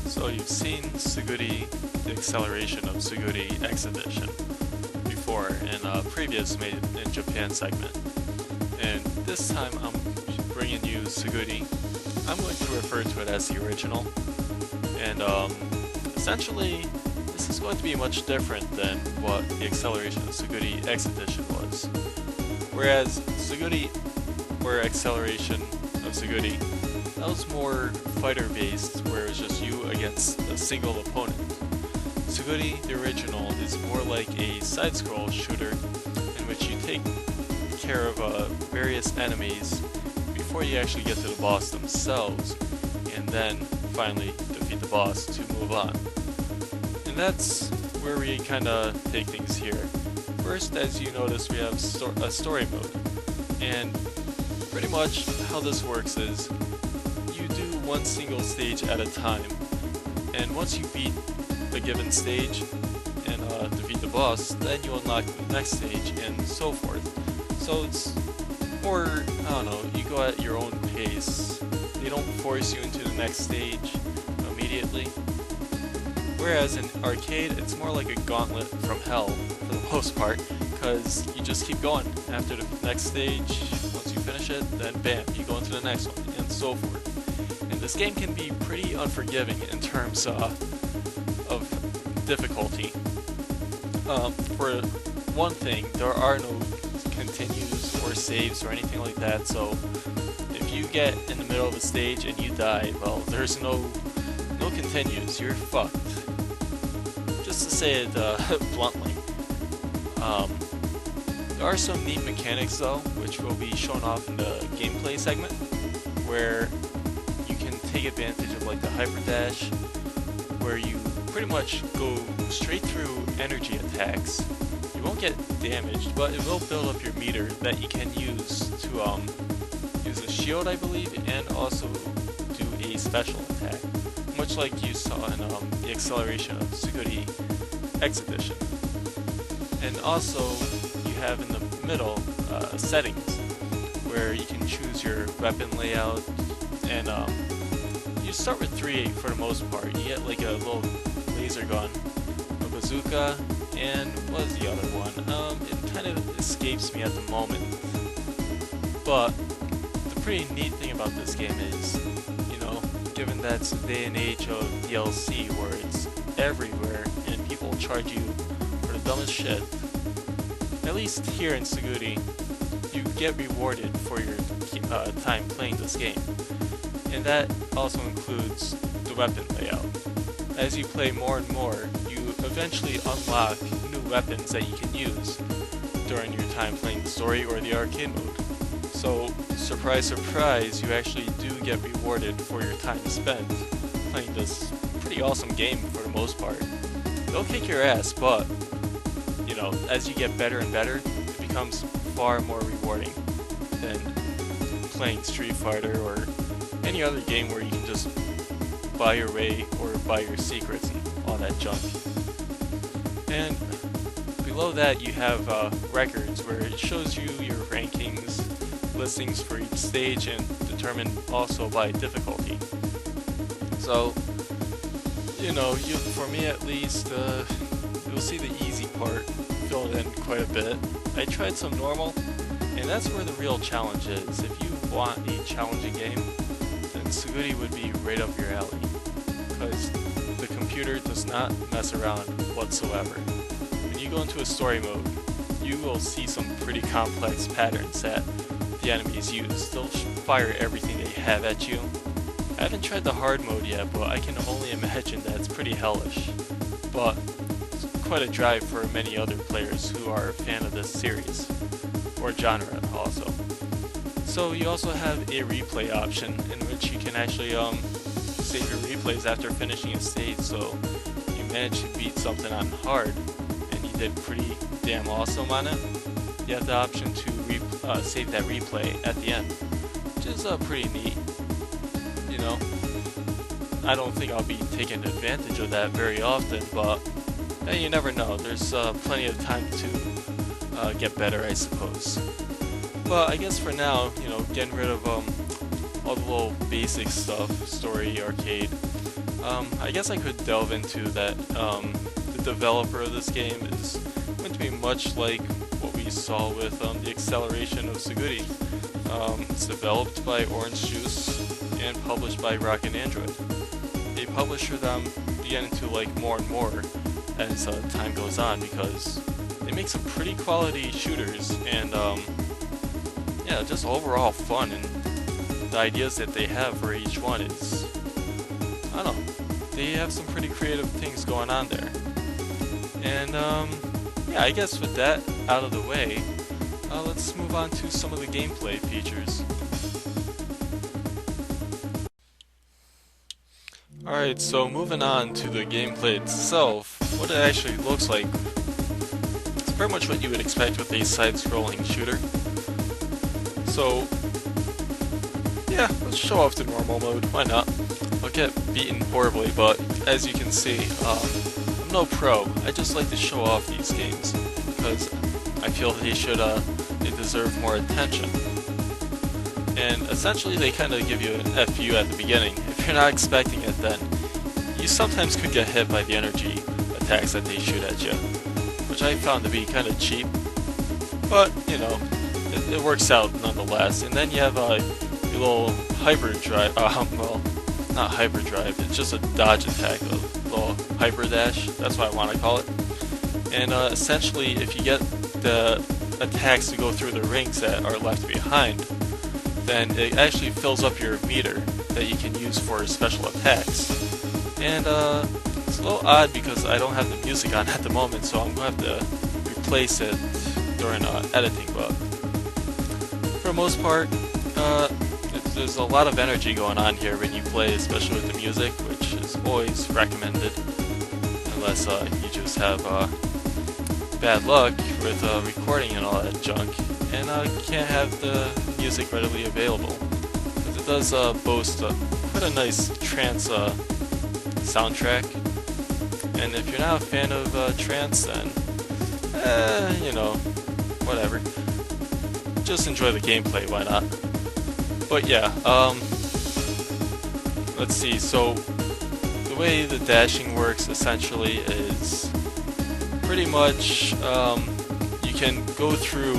So you've seen Suguri, the acceleration of Suguri X Edition before in a previous Made in Japan segment. And this time I'm bringing you Suguri. I'm going to refer to it as the original. And essentially, this is going to be much different than what the acceleration of Suguri X Edition was. Whereas Suguri, or acceleration of Suguri, that was more fighter-based, where it was just you against a single opponent. Suguri, the original, is more like a side-scroll shooter in which you take care of various enemies before you actually get to the boss themselves, and then finally defeat the boss to move on. And that's where we kind of take things here. First, as you notice, we have a story mode, and pretty much how this works is you do one single stage at a time, and once you beat a given stage and defeat the boss, then you unlock the next stage and so forth. So it's more, I don't know, you go at your own pace. They don't force you into the next stage immediately. Whereas in arcade, it's more like a gauntlet from hell for the most part, because you just keep going. After the next stage, once you finish it, then bam, you go into the next one, and so forth. And this game can be pretty unforgiving in terms of difficulty. For one thing, there are no continues or saves or anything like that, so if you get in the middle of a stage and you die, well, there's no continues, you're fucked. Just to say it bluntly. There are some neat mechanics though, which will be shown off in the gameplay segment, where you can take advantage of like the hyper dash, where you pretty much go straight through energy attacks. You won't get damaged, but it will build up your meter that you can use to use a shield, I believe, and also do a special attack, much like you saw in the acceleration of Suguri X Edition. And also, you have in the middle settings, where you can choose your weapon layout, and you start with 3 for the most part. You get like a little laser gun, a bazooka, and what was the other one? It kind of escapes me at the moment. But the pretty neat thing about this game is, you know, given that it's the day and age of DLC where it's everywhere and people charge you for the dumbest shit, at least here in Suguri, you get rewarded for your time playing this game. And that also includes the weapon layout. As you play more and more, you eventually unlock new weapons that you can use during your time playing the story or the arcade mode. So, surprise surprise, you actually do get rewarded for your time spent playing this pretty awesome game for the most part. They'll kick your ass, but, you know, as you get better and better, it becomes far more rewarding than playing Street Fighter or any other game where you can just buy your way or buy your secrets and all that junk. And below that you have records where it shows you your rankings, listings for each stage, and determined also by difficulty. So, you know, for me at least, you'll see the easy part filled in quite a bit. I tried some normal, and that's where the real challenge is. If you want a challenging game, then Suguri would be right up your alley, because the computer does not mess around whatsoever. When you go into a story mode, you will see some pretty complex patterns that the enemies use. They'll fire everything they have at you. I haven't tried the hard mode yet, but I can only imagine that it's pretty hellish. But it's quite a drive for many other players who are a fan of this series, or genre also. So you also have a replay option in which you can actually save your replays after finishing a stage, so you managed to beat something on hard and you did pretty damn awesome on it. You have the option to save that replay at the end, which is pretty neat. You know, I don't think I'll be taking advantage of that very often, but you never know. There's plenty of time to get better, I suppose. But I guess for now, you know, getting rid of all the little basic stuff, story, arcade. I guess I could delve into that. The developer of this game is going to be much like what we saw with the acceleration of Suguri. It's developed by Orange Juice and published by Rockin Android. A publisher that I'm beginning to like more and more as time goes on, because they make some pretty quality shooters, and yeah, just overall fun, and the ideas that they have for each one is, I don't know, they have some pretty creative things going on there. And yeah, I guess with that out of the way, let's move on to some of the gameplay features. Alright, so moving on to the gameplay itself, what it actually looks like. It's pretty much what you would expect with a side-scrolling shooter. So, yeah, let's show off the normal mode, why not? I'll get beaten horribly, but as you can see, I'm no pro. I just like to show off these games, because I feel they deserve more attention. And essentially they kind of give you an FU at the beginning. If you're not expecting it, then you sometimes could get hit by the energy attacks that they shoot at you, which I found to be kind of cheap, but you know, it works out nonetheless. And then you have your little hyperdrive, well, not hyperdrive, it's just a dodge attack, a little hyper dash, that's what I want to call it. And essentially, if you get the attacks to go through the rings that are left behind, then it actually fills up your meter that you can use for special attacks. And it's a little odd because I don't have the music on at the moment, so I'm going to have to replace it during editing, but for the most part, there's a lot of energy going on here when you play, especially with the music, which is always recommended, unless you just have bad luck with recording and all that junk, and you can't have the music readily available, because it does boast quite a nice trance soundtrack. And if you're not a fan of trance, then you know, whatever, just enjoy the gameplay, why not? But yeah, let's see, so the way the dashing works essentially is pretty much you can go through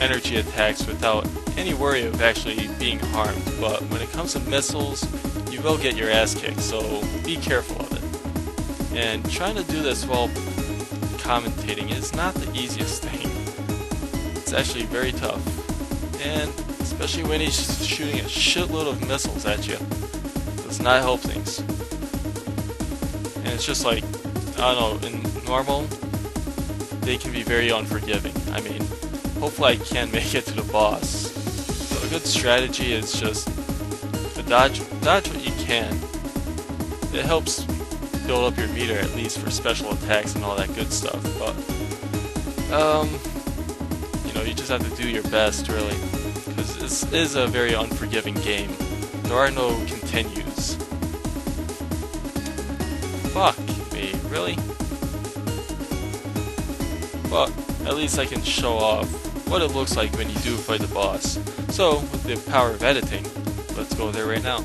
energy attacks without any worry of actually being harmed, but when it comes to missiles, you will get your ass kicked, so be careful of it. And trying to do this while commentating is not the easiest thing. It's actually very tough, and especially when he's shooting a shitload of missiles at you, does not help things. And it's just like, I don't know, in normal, they can be very unforgiving. I mean, hopefully I can make it to the boss. So a good strategy is just to dodge what you can. It helps build up your meter, at least for special attacks and all that good stuff, but you know, you just have to do your best, really, because this is a very unforgiving game. There are no continues. Fuck me, really? But at least I can show off what it looks like when you do fight the boss. So, with the power of editing, let's go there right now.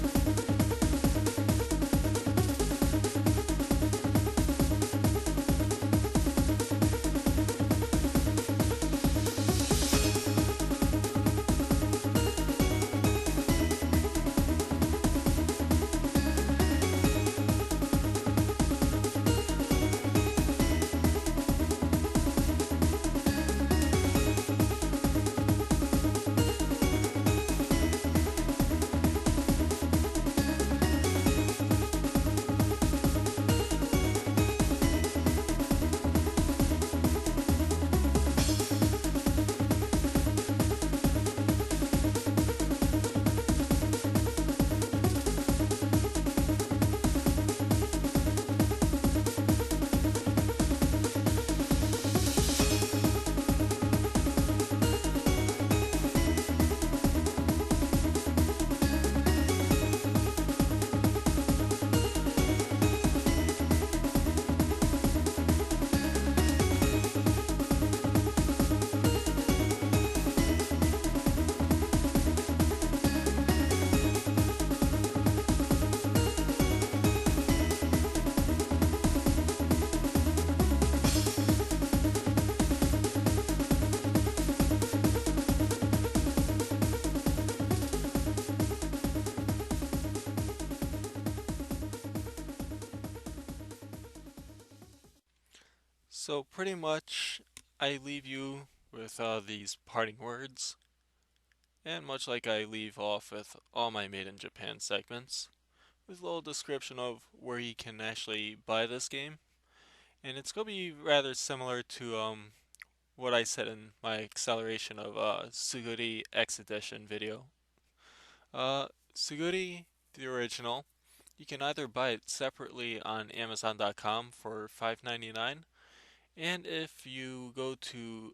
So pretty much, I leave you with these parting words, and much like I leave off with all my Made in Japan segments, with a little description of where you can actually buy this game. And it's going to be rather similar to what I said in my acceleration of Suguri X Edition video. Suguri, the original, you can either buy it separately on Amazon.com for $5.99, and if you go to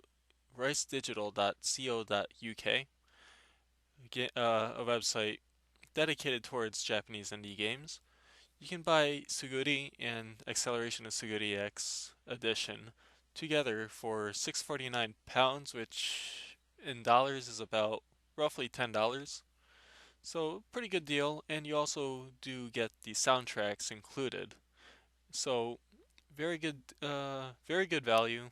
ricedigital.co.uk, a website dedicated towards Japanese indie games, you can buy Suguri and Acceleration of Suguri X Edition together for £6.49, which in dollars is about roughly $10. So pretty good deal, and you also do get the soundtracks included. So very good value.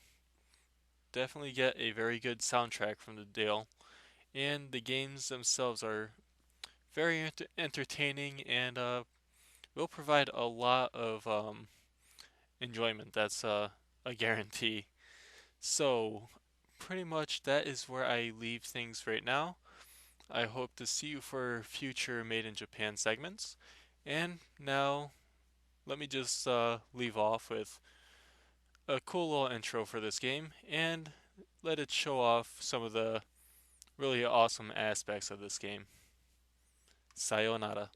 Definitely get a very good soundtrack from the deal, and the games themselves are very entertaining and will provide a lot of enjoyment. That's a guarantee. So pretty much that is where I leave things right now. I hope to see you for future Made in Japan segments. And now let me just leave off with a cool little intro for this game and let it show off some of the really awesome aspects of this game. Sayonara.